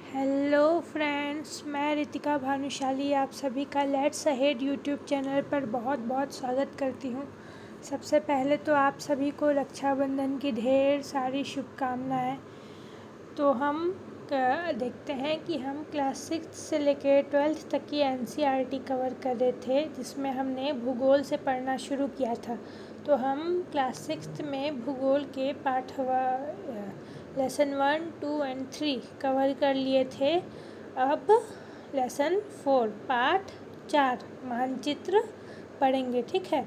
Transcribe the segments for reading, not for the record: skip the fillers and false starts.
Hello friends, मैं रितिका भानुशाली आप सभी का लेट्स अहेड यूट्यूब चैनल पर बहुत बहुत स्वागत करती हूँ। सबसे पहले तो आप सभी को रक्षाबंधन की ढेर सारी शुभकामनाएं। तो हम देखते हैं कि हम क्लास 6 से लेकर 12th तक की NCERT कवर कर रहे थे, जिसमें हमने भूगोल से पढ़ना शुरू किया था। तो हम क्लास 6 में भूगोल के पाठ लेसन 1, 2 एंड 3 कवर कर लिए थे। अब लेसन 4 पाठ 4 मानचित्र पढ़ेंगे, ठीक है।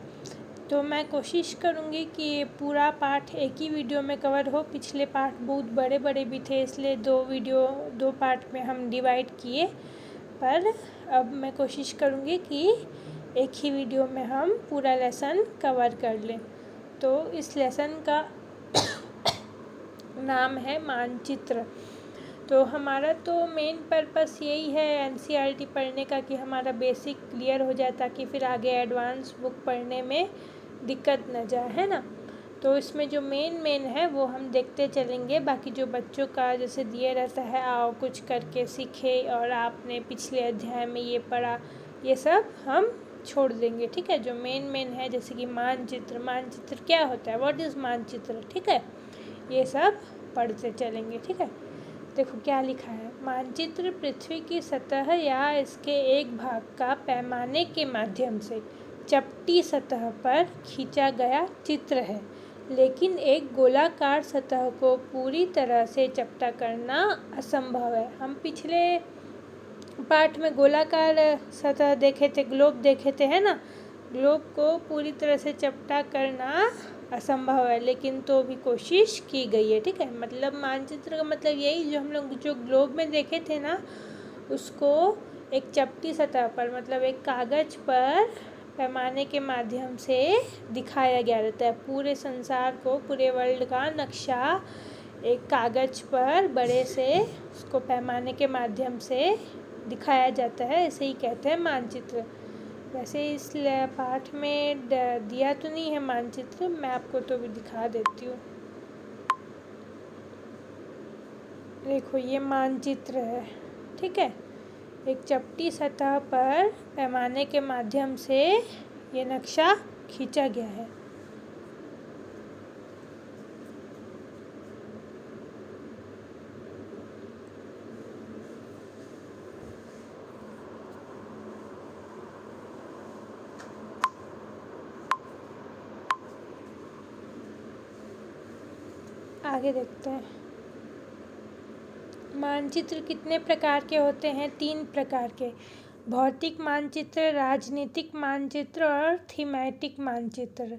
तो मैं कोशिश करूँगी कि ये पूरा पाठ एक ही वीडियो में कवर हो। पिछले पाठ बहुत बड़े बड़े भी थे, इसलिए दो पार्ट में हम डिवाइड किए, पर अब मैं कोशिश करूँगी कि एक ही वीडियो में हम पूरा लेसन कवर कर लें। तो इस लेसन का नाम है मानचित्र। तो हमारा तो मेन पर्पस यही है NCERT पढ़ने का कि हमारा बेसिक क्लियर हो जाए, ताकि फिर आगे एडवांस बुक पढ़ने में दिक्कत न जाए, है ना। तो इसमें जो मेन है वो हम देखते चलेंगे। बाकी जो बच्चों का जैसे दिए रहता है, आओ कुछ करके सीखे और आपने पिछले अध्याय में ये पढ़ा, ये सब हम छोड़ देंगे, ठीक है। जो मेन है जैसे कि मानचित्र क्या होता है, व्हाट इज़ मानचित्र, ठीक है, ये सब पढ़ते चलेंगे, ठीक है। देखो क्या लिखा है। मानचित्र पृथ्वी की सतह या इसके एक भाग का पैमाने के माध्यम से चपटी सतह पर खींचा गया चित्र है, लेकिन एक गोलाकार सतह को पूरी तरह से चपटा करना असंभव है। हम पिछले पाठ में गोलाकार सतह देखे थे, ग्लोब देखे थे, है ना। ग्लोब को पूरी तरह से चपटा करना असंभव है, लेकिन तो भी कोशिश की गई है, ठीक है। मतलब मानचित्र का मतलब यही, जो हम लोग जो ग्लोब में देखे थे ना, उसको एक चपटी सतह पर, मतलब एक कागज पर पैमाने के माध्यम से दिखाया गया रहता है। पूरे संसार को, पूरे वर्ल्ड का नक्शा एक कागज पर बड़े से उसको पैमाने के माध्यम से दिखाया जाता है, इसे ही कहते हैं मानचित्र। वैसे इस पाठ में दिया तो नहीं है मानचित्र, मैं आपको तो भी दिखा देती हूँ। देखो ये मानचित्र है, ठीक है। एक चपटी सतह पर पैमाने के माध्यम से ये नक्शा खींचा गया है। आगे देखते हैं। मानचित्र कितने प्रकार के होते हैं? 3 प्रकार के। भौतिक मानचित्र, राजनीतिक मानचित्र और थीमेटिक मानचित्र।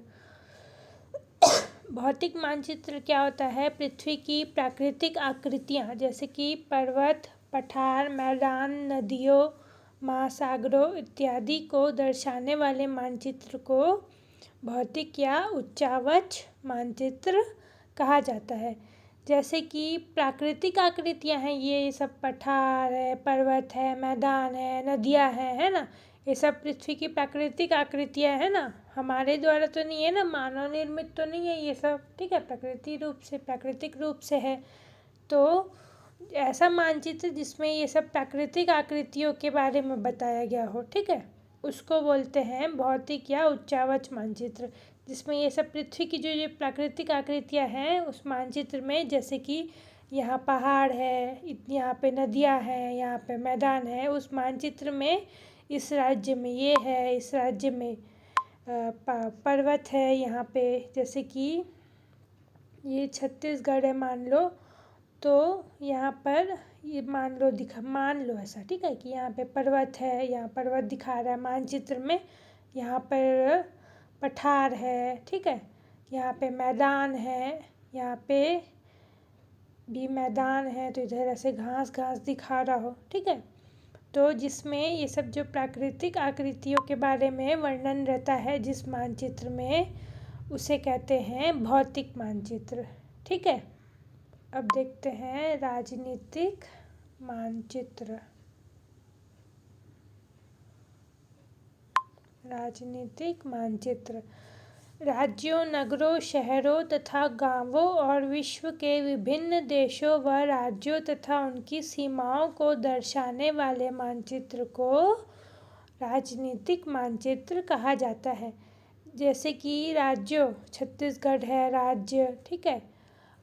भौतिक मानचित्र क्या होता है? पृथ्वी की प्राकृतिक आकृतियाँ, जैसे कि पर्वत, पठार, मैदान, नदियों, महासागरों इत्यादि को दर्शाने वाले मानचित्र को भौतिक या उच्चावच मानचित्र कहा जाता है। जैसे कि प्राकृतिक आकृतियाँ हैं, ये सब पठार है, पर्वत है, मैदान है, नदियाँ हैं, है ना। ये सब पृथ्वी की प्राकृतिक आकृतियाँ हैं ना, हमारे द्वारा तो नहीं है ना, मानव निर्मित तो नहीं है ये सब, ठीक है। प्राकृतिक रूप से है। तो ऐसा मानचित्र जिसमें ये सब प्राकृतिक आकृतियों के बारे में बताया गया हो, ठीक है, उसको बोलते हैं भौतिक या उच्चावच मानचित्र। जिसमें ये सब पृथ्वी की जो प्राकृतिक आकृतियाँ हैं उस मानचित्र में, जैसे कि यहाँ पहाड़ है, यहाँ पे नदियाँ हैं, यहाँ पे मैदान है, उस मानचित्र में इस राज्य में ये है, इस राज्य में पर्वत है, यहाँ पे जैसे कि ये छत्तीसगढ़ है मान लो, तो यहाँ पर ये मान लो ऐसा, ठीक है, कि यहाँ पे पर्वत है, यहाँ पर्वत दिखा रहा है मानचित्र में। यहाँ पर पठार है, ठीक है, यहाँ पे मैदान है, यहाँ पे भी मैदान है, तो इधर ऐसे घास दिखा रहा हो, ठीक है। तो जिसमें ये सब जो प्राकृतिक आकृतियों के बारे में वर्णन रहता है जिस मानचित्र में, उसे कहते हैं भौतिक मानचित्र, ठीक है। अब देखते हैं राजनीतिक मानचित्र। राजनीतिक मानचित्र, राज्यों, नगरों, शहरों तथा गांवों और विश्व के विभिन्न देशों व राज्यों तथा उनकी सीमाओं को दर्शाने वाले मानचित्र को राजनीतिक मानचित्र कहा जाता है। जैसे कि राज्यों, छत्तीसगढ़ है राज्य, ठीक है,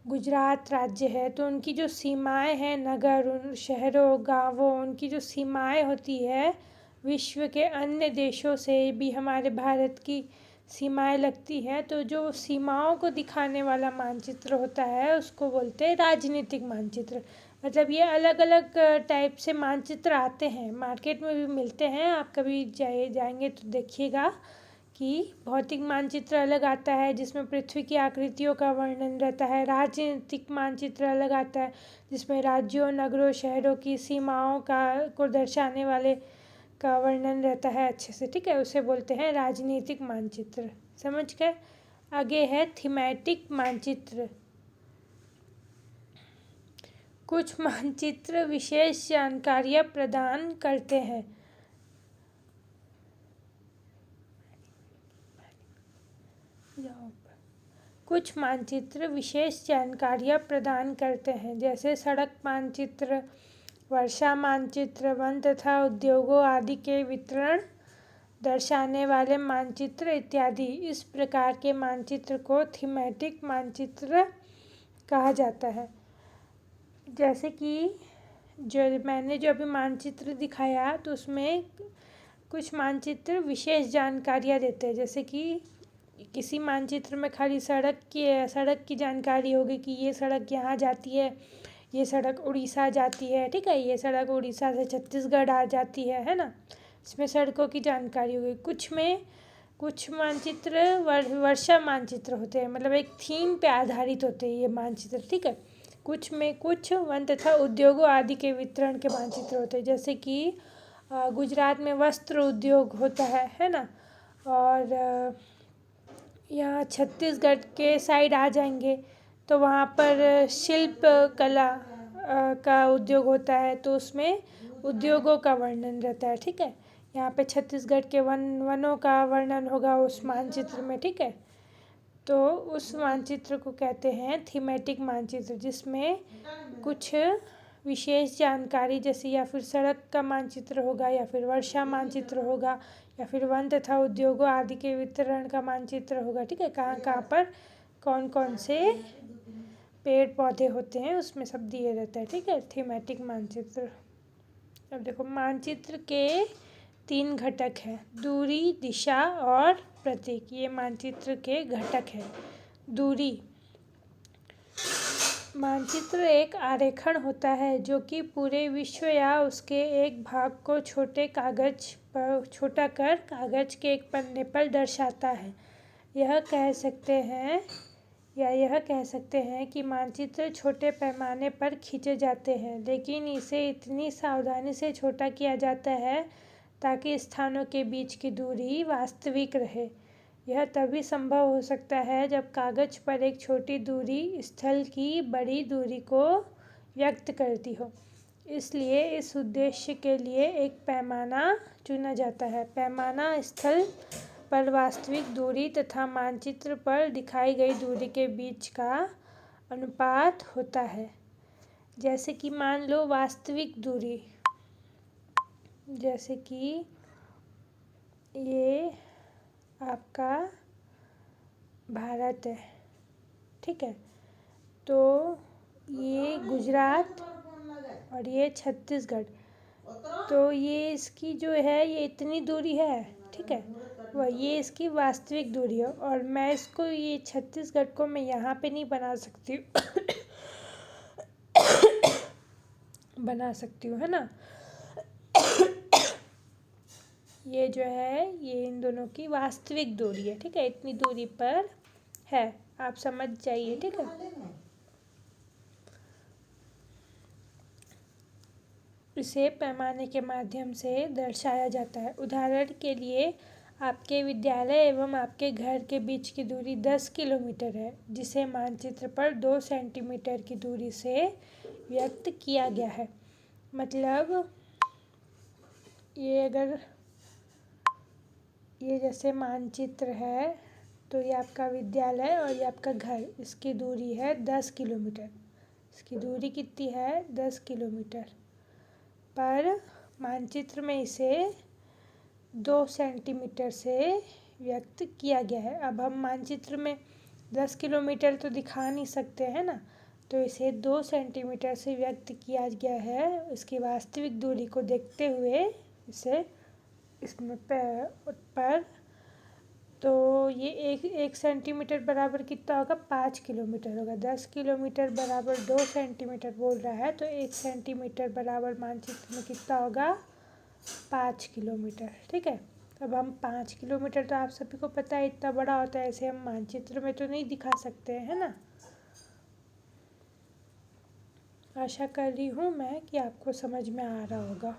गुजरात राज्य है, तो उनकी जो सीमाएं हैं, नगर, उन शहरों, गांवों, उनकी जो सीमाएं होती है विश्व के अन्य देशों से भी हमारे भारत की सीमाएं लगती हैं, तो जो सीमाओं को दिखाने वाला मानचित्र होता है उसको बोलते हैं राजनीतिक मानचित्र। मतलब ये अलग अलग टाइप से मानचित्र आते हैं, मार्केट में भी मिलते हैं, आप कभी जाएंगे तो देखिएगा कि भौतिक मानचित्र अलग आता है जिसमें पृथ्वी की आकृतियों का वर्णन रहता है। राजनीतिक मानचित्र अलग आता है जिसमें राज्यों, नगरों, शहरों की सीमाओं को दर्शाने वाले का वर्णन रहता है अच्छे से, ठीक है, उसे बोलते हैं राजनीतिक मानचित्र। समझ गए। आगे है थीमेटिक मानचित्र। कुछ मानचित्र विशेष जानकारियाँ प्रदान करते हैं। कुछ मानचित्र विशेष जानकारियाँ प्रदान करते हैं, जैसे सड़क मानचित्र, वर्षा मानचित्र, वन तथा उद्योगों आदि के वितरण दर्शाने वाले मानचित्र इत्यादि। इस प्रकार के मानचित्र को थीमेटिक मानचित्र कहा जाता है। जैसे कि मैंने जो अभी मानचित्र दिखाया तो उसमें कुछ मानचित्र विशेष जानकारियाँ देते हैं। जैसे कि किसी मानचित्र में खाली सड़क की जानकारी होगी कि ये सड़क यहाँ जाती है, ये सड़क उड़ीसा जाती है, ठीक है, ये सड़क उड़ीसा से छत्तीसगढ़ आ जाती है ना, इसमें सड़कों की जानकारी होगी। कुछ मानचित्र वर्षा मानचित्र होते हैं, मतलब एक थीम पे आधारित होते हैं ये मानचित्र, ठीक है। कुछ वन तथा उद्योगों आदि के वितरण के मानचित्र होते हैं। जैसे कि गुजरात में वस्त्र उद्योग होता है ना, और यहाँ छत्तीसगढ़ के साइड आ जाएंगे तो वहाँ पर शिल्प कला का उद्योग होता है, तो उसमें उद्योगों का वर्णन रहता है, ठीक है। यहाँ पे छत्तीसगढ़ के वनों का वर्णन होगा उस मानचित्र में, ठीक है। तो उस मानचित्र को कहते हैं थीमेटिक मानचित्र, जिसमें कुछ विशेष जानकारी जैसे या फिर सड़क का मानचित्र होगा, या फिर वर्षा मानचित्र होगा, या फिर वन तथा उद्योगों आदि के वितरण का मानचित्र होगा, ठीक है। कहाँ कहाँ पर कौन कौन से पेड़ पौधे होते हैं उसमें सब दिए रहता है, ठीक है, थीमेटिक मानचित्र। अब देखो, मानचित्र के 3 घटक हैं, दूरी, दिशा और प्रतीक। ये मानचित्र के घटक हैं। दूरी, मानचित्र एक आरेखन होता है जो कि पूरे विश्व या उसके एक भाग को छोटा कर कागज के एक पन्ने पर दर्शाता है। यह कह सकते हैं कि मानचित्र छोटे पैमाने पर खींचे जाते हैं, लेकिन इसे इतनी सावधानी से छोटा किया जाता है ताकि स्थानों के बीच की दूरी वास्तविक रहे। यह तभी संभव हो सकता है जब कागज पर एक छोटी दूरी स्थल की बड़ी दूरी को व्यक्त करती हो। इसलिए इस उद्देश्य के लिए एक पैमाना चुना जाता है। पैमाना स्थल पर वास्तविक दूरी तथा मानचित्र पर दिखाई गई दूरी के बीच का अनुपात होता है। जैसे कि मान लो वास्तविक दूरी, जैसे कि ये आपका भारत है, ठीक है, तो ये गुजरात और ये छत्तीसगढ़, तो ये इसकी जो है ये इतनी दूरी है, ठीक है, वह ये इसकी वास्तविक दूरी है। और मैं इसको ये छत्तीसगढ़ को मैं यहाँ पे नहीं बना सकती हूँ, है ना। ये जो है ये इन दोनों की वास्तविक दूरी है, ठीक है, इतनी दूरी पर है, आप समझ जाइए, ठीक है। इसे पैमाने के माध्यम से दर्शाया जाता है। उदाहरण के लिए आपके विद्यालय एवं आपके घर के बीच की दूरी 10 किलोमीटर है, जिसे मानचित्र पर 2 सेंटीमीटर की दूरी से व्यक्त किया गया है। मतलब ये जैसे मानचित्र है तो ये आपका विद्यालय और ये आपका घर, इसकी दूरी है 10 किलोमीटर। इसकी दूरी कितनी है? 10 किलोमीटर। पर मानचित्र में इसे 2 सेंटीमीटर से व्यक्त किया गया है। अब हम मानचित्र में 10 किलोमीटर तो दिखा नहीं सकते हैं ना, तो इसे 2 सेंटीमीटर से व्यक्त किया गया है। इसकी वास्तविक दूरी को देखते हुए इसे इसमें पर तो ये एक सेंटीमीटर बराबर कितना होगा? 5 किलोमीटर होगा। 10 किलोमीटर बराबर 2 सेंटीमीटर बोल रहा है, तो 1 सेंटीमीटर बराबर मानचित्र में कितना होगा? 5 किलोमीटर। ठीक है। अब हम 5 किलोमीटर तो आप सभी को पता है इतना बड़ा होता है, ऐसे हम मानचित्र में तो नहीं दिखा सकते हैं, है ना। आशा कर रही हूँ मैं कि आपको समझ में आ रहा होगा।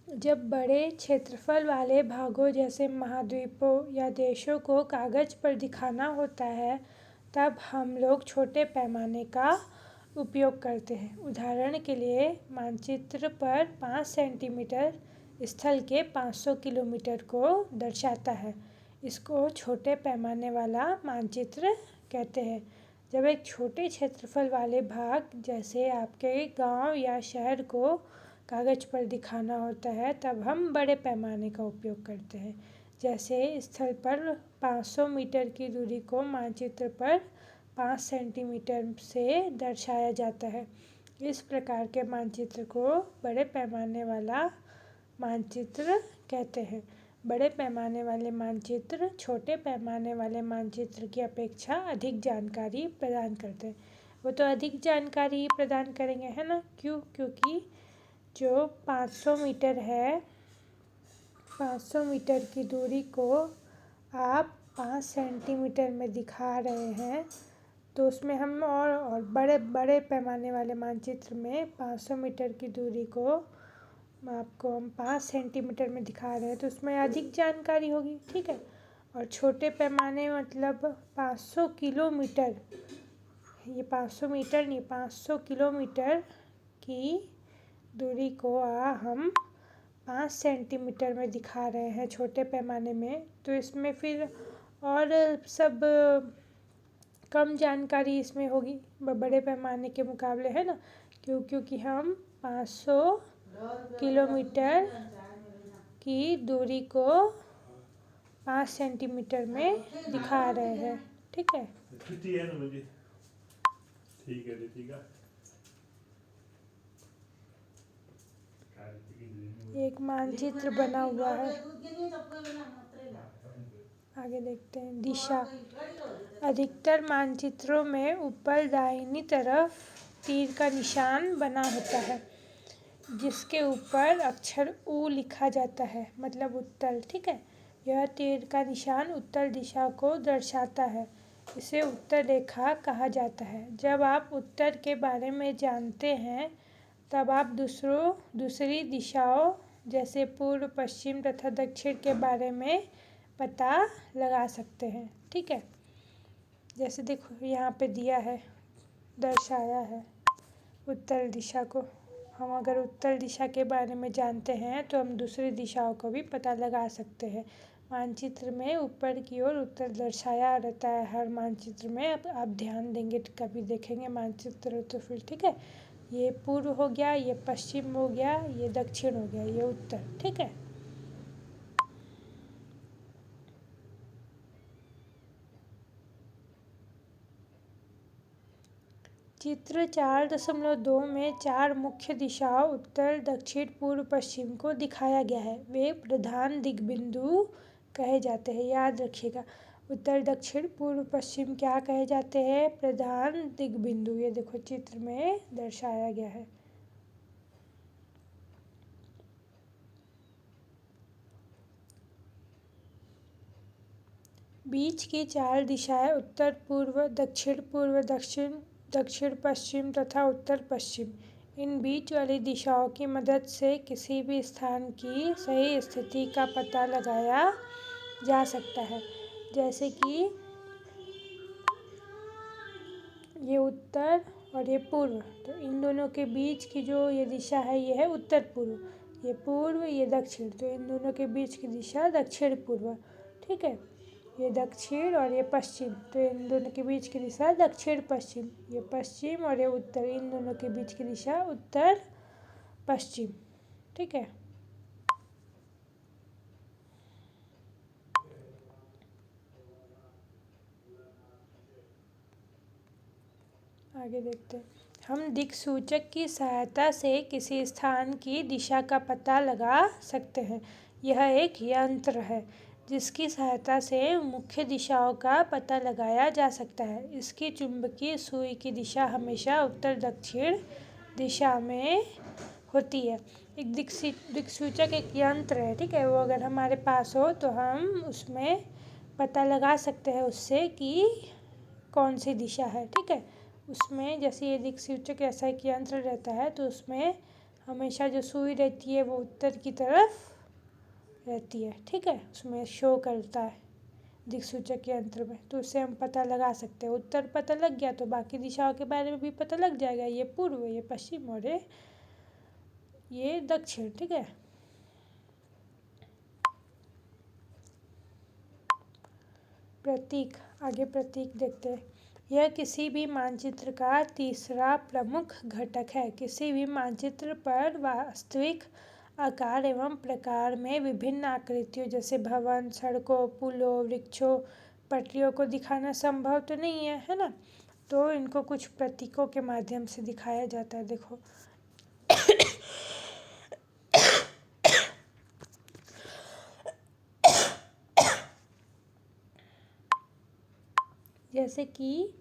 जब बड़े क्षेत्रफल वाले भागों जैसे महाद्वीपों या देशों को कागज़ पर दिखाना होता है, तब हम लोग छोटे पैमाने का उपयोग करते हैं। उदाहरण के लिए मानचित्र पर 5 सेंटीमीटर स्थल के 500 किलोमीटर को दर्शाता है। इसको छोटे पैमाने वाला मानचित्र कहते हैं। जब एक छोटे क्षेत्रफल वाले भाग जैसे आपके गांव या शहर को कागज़ पर दिखाना होता है, तब हम बड़े पैमाने का उपयोग करते हैं। जैसे स्थल पर 500 मीटर की दूरी को मानचित्र पर 5 सेंटीमीटर से दर्शाया जाता है। इस प्रकार के मानचित्र को बड़े पैमाने वाला मानचित्र कहते हैं। बड़े पैमाने वाले मानचित्र छोटे पैमाने वाले मानचित्र की अपेक्षा अधिक जानकारी प्रदान करते हैं। वो तो अधिक जानकारी प्रदान करेंगे, है ना। क्यों? क्योंकि जो 500 मीटर है, 500 मीटर की दूरी को आप 5 सेंटीमीटर में दिखा रहे हैं, तो उसमें हम और बड़े पैमाने वाले मानचित्र में 500 मीटर की दूरी को आपको हम 5 सेंटीमीटर में दिखा रहे हैं, तो उसमें अधिक जानकारी होगी। ठीक है। और छोटे पैमाने मतलब 500 किलोमीटर, ये 500 मीटर नहीं, 500 किलोमीटर की दूरी को हम 5 सेंटीमीटर में दिखा रहे हैं छोटे पैमाने में, तो इसमें फिर और सब कम जानकारी इसमें होगी बड़े पैमाने के मुकाबले, है ना। क्योंकि हम 500 किलोमीटर की दूरी को 5 सेंटीमीटर में दिखा रहे हैं। ठीक है। एक मानचित्र बना हुआ है, आगे देखते हैं। दिशा। अधिकतर मानचित्रों में ऊपर दाहिनी तरफ तीर का निशान बना होता है, जिसके ऊपर अक्षर U लिखा जाता है, मतलब उत्तर। ठीक है। यह तीर का निशान उत्तर दिशा को दर्शाता है। इसे उत्तर रेखा कहा जाता है। जब आप उत्तर के बारे में जानते हैं, तब आप दूसरी दिशाओं जैसे पूर्व, पश्चिम तथा दक्षिण के बारे में पता लगा सकते हैं। ठीक है। जैसे देखो यहाँ पे दिया है, दर्शाया है उत्तर दिशा को। हम अगर उत्तर दिशा के बारे में जानते हैं तो हम दूसरी दिशाओं को भी पता लगा सकते हैं। मानचित्र में ऊपर की ओर उत्तर दर्शाया रहता है हर मानचित्र में। अब आप ध्यान देंगे तो कभी देखेंगे मानचित्र तो फिर। ठीक है। ये पूर्व हो गया, ये पश्चिम हो गया, ये दक्षिण हो गया, ये उत्तर। ठीक है। चित्र 4.2 में 4 मुख्य दिशाओं उत्तर, दक्षिण, पूर्व, पश्चिम को दिखाया गया है। वे प्रधान दिग्बिंदु कहे जाते हैं। याद रखिएगा, उत्तर, दक्षिण, पूर्व, पश्चिम क्या कहे जाते हैं? प्रधान दिग्बिंदु। ये देखो चित्र में दर्शाया गया है। बीच की 4 दिशाएं उत्तर पूर्व, दक्षिण पूर्व, दक्षिण पश्चिम तथा उत्तर पश्चिम। इन बीच वाली दिशाओं की मदद से किसी भी स्थान की सही स्थिति का पता लगाया जा सकता है। जैसे कि ये उत्तर और ये पूर्व, तो इन दोनों के बीच की जो ये दिशा है, ये है उत्तर पूर्व। ये पूर्व, ये दक्षिण, तो इन दोनों के बीच की दिशा दक्षिण पूर्व। ठीक है, ये दक्षिण और ये पश्चिम, तो इन दोनों के बीच की दिशा दक्षिण पश्चिम। ये पश्चिम और ये उत्तर, इन दोनों के बीच की दिशा उत्तर पश्चिम। ठीक है, आगे देखते हैं। हम दिक्सूचक की सहायता से किसी स्थान की दिशा का पता लगा सकते हैं। यह एक यंत्र है जिसकी सहायता से मुख्य दिशाओं का पता लगाया जा सकता है। इसकी चुंबकीय सुई की दिशा हमेशा उत्तर दक्षिण दिशा में होती है। एक दिक्सूचक एक यंत्र है, ठीक है, वो अगर हमारे पास हो तो हम उसमें पता लगा सकते हैं उससे कि कौन सी दिशा है। ठीक है, उसमें जैसे ये दिक्सूचक ऐसा एक यंत्र रहता है तो उसमें हमेशा जो सुई रहती है वो उत्तर की तरफ रहती है। ठीक है, उसमें शो करता है दिक्सूचक यंत्र में, तो उससे हम पता लगा सकते हैं। उत्तर पता लग गया तो बाकी दिशाओं के बारे में भी पता लग जाएगा, ये पूर्व, ये पश्चिम और ये दक्षिण। ठीक है, प्रतीक, आगे प्रतीक देखते हैं। यह किसी भी मानचित्र का तीसरा प्रमुख घटक है। किसी भी मानचित्र पर वास्तविक आकार एवं प्रकार में विभिन्न आकृतियों जैसे भवन, सड़कों, पुलों, वृक्षों, पटरियों को दिखाना संभव तो नहीं है, है ना, तो इनको कुछ प्रतीकों के माध्यम से दिखाया जाता है। देखो जैसे कि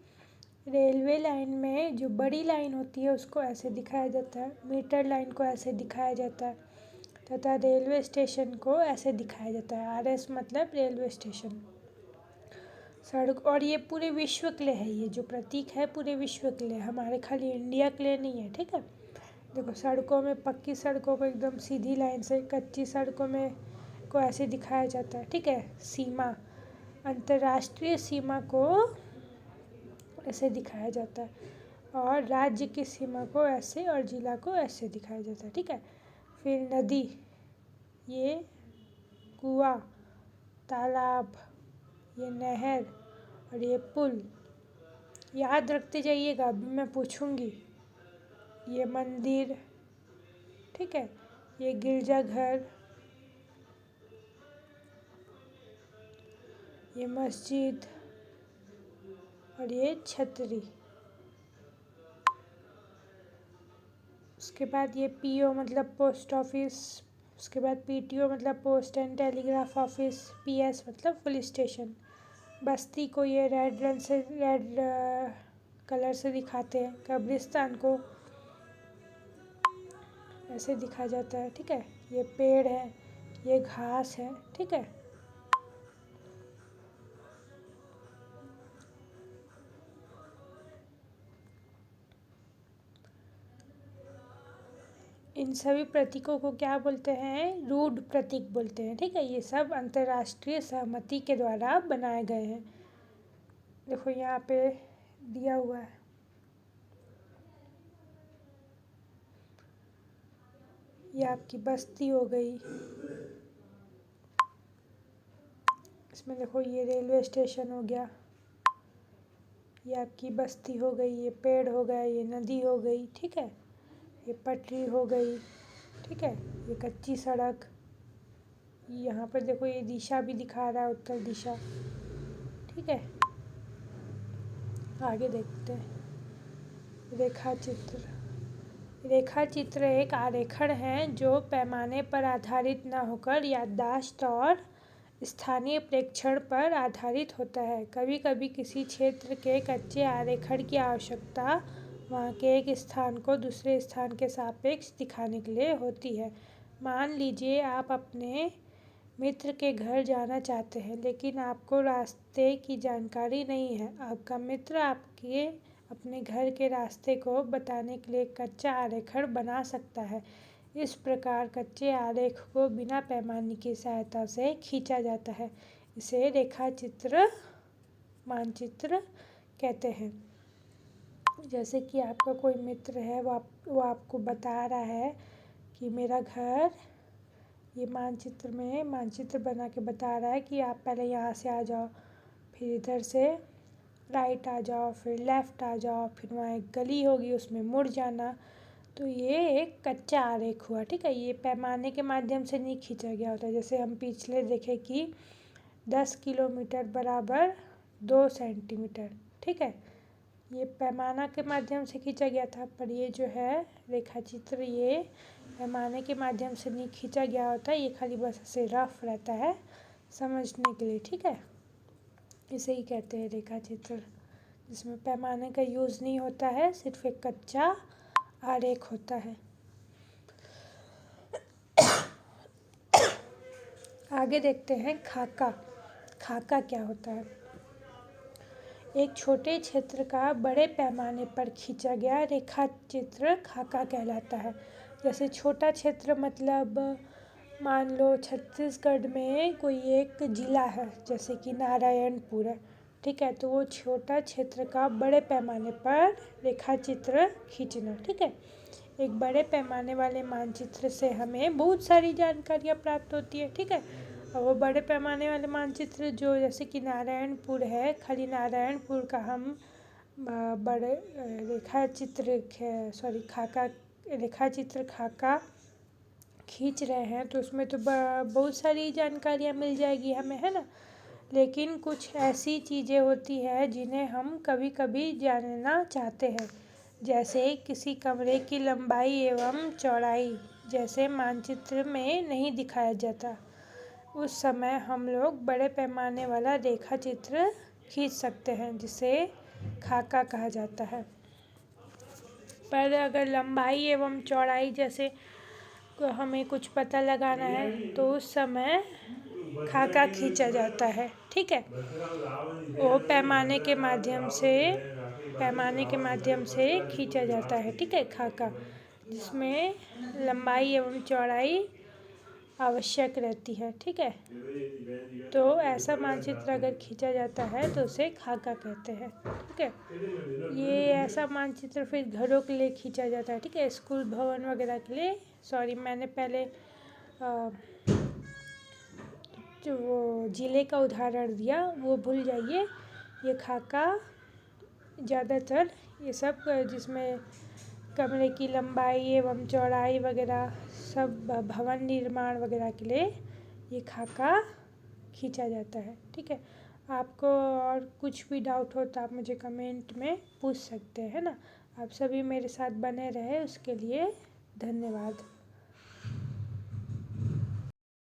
रेलवे लाइन में जो बड़ी लाइन होती है उसको ऐसे दिखाया जाता है, मीटर लाइन को ऐसे दिखाया जाता है, तथा रेलवे स्टेशन को ऐसे दिखाया जाता है। RS मतलब रेलवे स्टेशन। सड़क, और ये पूरे विश्व के लिए है, ये जो प्रतीक है पूरे विश्व के लिए, हमारे खाली इंडिया के लिए नहीं है। ठीक है, देखो सड़कों में, पक्की सड़कों को एकदम सीधी लाइन से, कच्ची सड़कों में को ऐसे दिखाया जाता है। ठीक है, सीमा, अंतर्राष्ट्रीय सीमा को ऐसे दिखाया जाता है, और राज्य की सीमा को ऐसे और जिला को ऐसे दिखाया जाता है। ठीक है, फिर नदी, ये कुआं, तालाब, ये नहर और ये पुल, याद रखते जाइएगा, अभी मैं पूछूंगी। ये मंदिर, ठीक है, ये गिरजाघर, ये मस्जिद और ये छतरी। उसके बाद ये PO मतलब पोस्ट ऑफिस, उसके बाद PTO मतलब post and telegraph office, PS मतलब पुलिस स्टेशन। बस्ती को ये रेड कलर से दिखाते हैं, कब्रिस्तान को ऐसे दिखाया जाता है। ठीक है, ये पेड़ है, ये घास है। ठीक है, इन सभी प्रतीकों को क्या बोलते हैं? रूढ़ प्रतीक बोलते हैं। ठीक है, ये सब अंतर्राष्ट्रीय सहमति के द्वारा बनाए गए हैं। देखो यहाँ पे दिया हुआ है, ये आपकी बस्ती हो गई, इसमें देखो ये रेलवे स्टेशन हो गया, ये आपकी बस्ती हो गई, ये पेड़ हो गया, ये नदी हो गई। ठीक है, ये पटरी हो गई। ठीक है, ये कच्ची सड़क, यहाँ पर देखो ये दिशा भी दिखा रहा है, उत्तर दिशा। ठीक है, आगे देखते हैं। रेखा चित्र, रेखा चित्र एक आरेखण है जो पैमाने पर आधारित न होकर याददाश्त और स्थानीय प्रेक्षण पर आधारित होता है। कभी कभी किसी क्षेत्र के कच्चे आरेखण की आवश्यकता वहाँ के एक स्थान को दूसरे स्थान के सापेक्ष दिखाने के लिए होती है। मान लीजिए आप अपने मित्र के घर जाना चाहते हैं लेकिन आपको रास्ते की जानकारी नहीं है। आपका मित्र आपके अपने घर के रास्ते को बताने के लिए कच्चा आरेखण बना सकता है। इस प्रकार कच्चे आरेख को बिना पैमाने की सहायता से खींचा जाता है। इसे रेखाचित्र मानचित्र कहते हैं। जैसे कि आपका कोई मित्र है, वो आपको बता रहा है कि मेरा घर ये मानचित्र में मानचित्र बना के बता रहा है कि आप पहले यहाँ से आ जाओ, फिर इधर से राइट आ जाओ, फिर लेफ़्ट आ जाओ, फिर वहाँ एक गली होगी उसमें मुड़ जाना। तो ये एक कच्चा आरेख हुआ, ठीक है। ये पैमाने के माध्यम से नहीं खींचा गया होता, जैसे हम पिछले देखे कि 10 किलोमीटर बराबर 2 सेंटीमीटर, ठीक है। ये पैमाना के माध्यम से खींचा गया था, पर ये जो है रेखा चित्र ये पैमाने के माध्यम से नहीं खींचा गया होता, ये खाली बस ऐसे रफ रहता है समझने के लिए, ठीक है। इसे ही कहते हैं रेखा चित्र, जिसमें पैमाने का यूज़ नहीं होता है, सिर्फ एक कच्चा आरेख होता है। आगे देखते हैं खाका। खाका क्या होता है? एक छोटे क्षेत्र का बड़े पैमाने पर खींचा गया रेखा चित्र खाका कहलाता है। जैसे छोटा क्षेत्र मतलब मान लो छत्तीसगढ़ में कोई एक ज़िला है, जैसे कि नारायणपुर है, ठीक है। तो वो छोटा क्षेत्र का बड़े पैमाने पर रेखा चित्र खींचना, ठीक है। एक बड़े पैमाने वाले मानचित्र से हमें बहुत सारी जानकारियाँ प्राप्त होती है, ठीक है। और वो बड़े पैमाने वाले मानचित्र जो जैसे कि नारायणपुर है, खाली नारायणपुर का हम बड़े रेखा चित्र खाका खींच रहे हैं, तो उसमें तो बहुत सारी जानकारियाँ मिल जाएगी हमें, है ना। लेकिन कुछ ऐसी चीज़ें होती है जिन्हें हम कभी कभी जानना चाहते हैं, जैसे किसी कमरे की लंबाई एवं चौड़ाई, जैसे मानचित्र में नहीं दिखाया जाता, उस समय हम लोग बड़े पैमाने वाला रेखा चित्र खींच सकते हैं, जिसे खाका कहा जाता है। पर अगर लंबाई एवं चौड़ाई जैसे हमें कुछ पता लगाना है, तो उस समय खाका खींचा जाता है, ठीक है। वो पैमाने के माध्यम से खींचा जाता है, ठीक है, खाका, जिसमें लंबाई एवं चौड़ाई आवश्यक रहती है, ठीक है। तो ऐसा मानचित्र अगर खींचा जाता है तो उसे खाका कहते हैं, ठीक है। ये ऐसा मानचित्र फिर घरों के लिए खींचा जाता है, ठीक है, स्कूल भवन वगैरह के लिए। सॉरी, मैंने पहले जो वो ज़िले का उदाहरण दिया वो भूल जाइए। ये खाका ज़्यादातर ये सब जिसमें कमरे की लंबाई एवं चौड़ाई वगैरह सब भवन निर्माण वगैरह के लिए ये खाका खींचा जाता है, ठीक है। आपको और कुछ भी डाउट हो तो आप मुझे कमेंट में पूछ सकते हैं ना। आप सभी मेरे साथ बने रहे उसके लिए धन्यवाद।